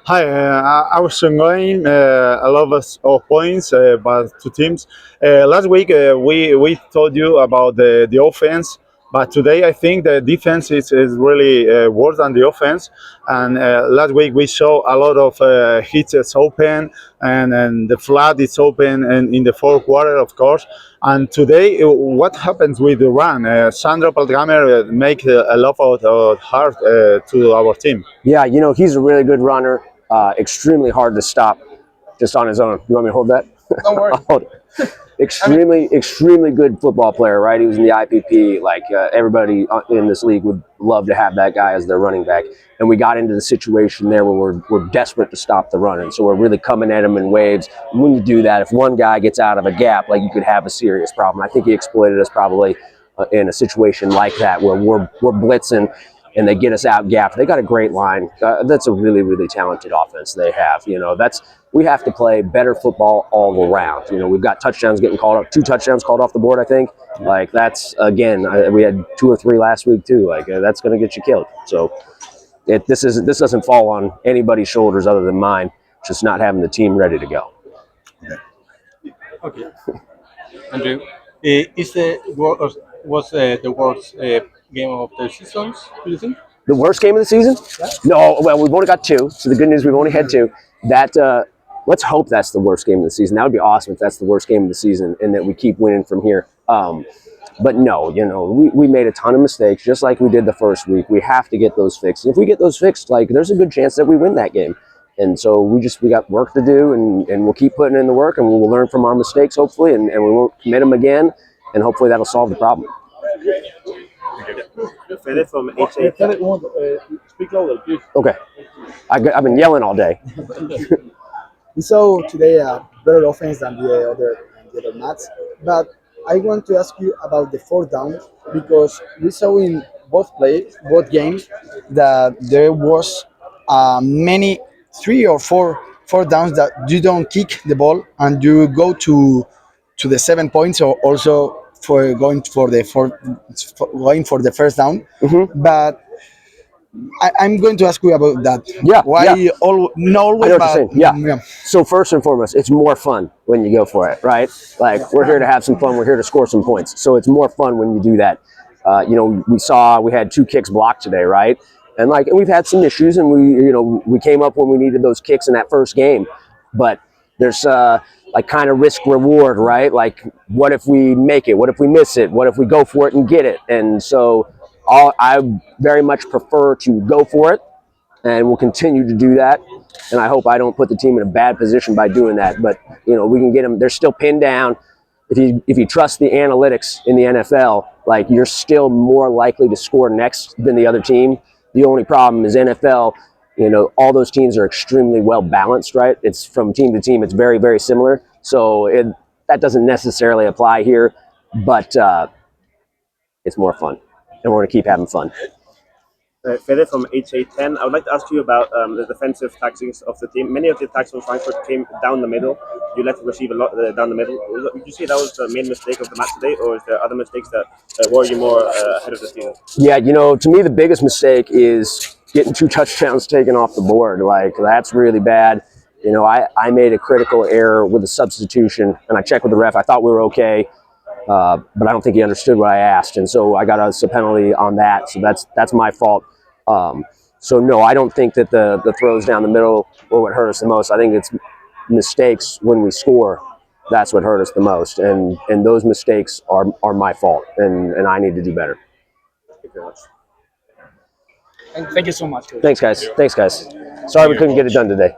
Hi, I was enjoying a lot of points, but two teams. Last week we told you about the offense, but today I think the defense is really worse than the offense. And last week we saw a lot of hits open, and the flood is open, and in the fourth quarter, of course. And today, what happens with the run? Sandro Palgamer make a lot of hard to our team. Yeah, he's a really good runner. Extremely hard to stop just on his own. You want me to hold that? Don't worry. I'll hold it. Extremely good football player, right? He was in the IPP. Like everybody in this league would love to have that guy as their running back. And we got into the situation there where we're desperate to stop the run. And so we're really coming at him in waves. And when you do that, if one guy gets out of a gap, like you could have a serious problem. I think he exploited us probably in a situation like that where we're blitzing and they get us out gapped. They got a great line. That's a really talented offense they have. We have to play better football all around. We've got touchdowns getting called up, 2 touchdowns called off the board, I think. Like that's, again, we had 2 or 3 last week too. Like that's going to get you killed. So this doesn't fall on anybody's shoulders other than mine, just not having the team ready to go. Okay. Andrew, was the worst game of the seasons, do you think? The worst game of the season? Yeah. No, well, we've only got 2. So the good news, we've only had 2. Let's hope that's the worst game of the season. That would be awesome if that's the worst game of the season and that we keep winning from here. But no, we made a ton of mistakes, just like we did the first week. We have to get those fixed. And if we get those fixed, like there's a good chance that we win that game. And so we got work to do, and we'll keep putting in the work, and we'll learn from our mistakes, hopefully, and we won't commit them again, and hopefully that'll solve the problem. Fede from HA. Speak louder, please. Okay. I've been yelling all day. We saw today a better offense than the other match, but I want to ask you about the fourth down because we saw in both games, that there was many 3 or 4 downs that you don't kick the ball and you go to the 7 points, or also for going for the first down. Mm-hmm. But I'm going to ask you about that. Yeah. Why yeah. not always? I know what you're saying. Yeah. So first and foremost, it's more fun when you go for it, right? Like we're here to have some fun. We're here to score some points. So it's more fun when you do that. We had 2 kicks blocked today, right? And we've had some issues, and we came up when we needed those kicks in that first game. But there's kind of risk reward, right? Like what if we make it? What if we miss it? What if we go for it and get it? And so I very much prefer to go for it, and we'll continue to do that. And I hope I don't put the team in a bad position by doing that. But we can get them. They're still pinned down. If you trust the analytics in the NFL, like you're still more likely to score next than the other team. The only problem is NFL. All those teams are extremely well balanced, right? It's from team to team. It's very similar. So that doesn't necessarily apply here, but it's more fun. And we're going to keep having fun. Fede from HA10. I would like to ask you about the defensive tactics of the team. Many of the attacks from Frankfurt came down the middle. You let them receive a lot down the middle. Would you say that was the main mistake of the match today, or is there other mistakes that worry you more ahead of the season? Yeah, to me the biggest mistake is getting 2 touchdowns taken off the board. Like that's really bad. I made a critical error with a substitution, and I checked with the ref. I thought we were okay. But I don't think he understood what I asked, and so I got a penalty on that. So that's my fault. So no, I don't think that the throws down the middle were what hurt us the most. I think it's mistakes when we score. That's what hurt us the most, and those mistakes are my fault, and I need to do better. Thank you very much. And thank you so much, Coach. Thanks, guys. Sorry we couldn't get it done today.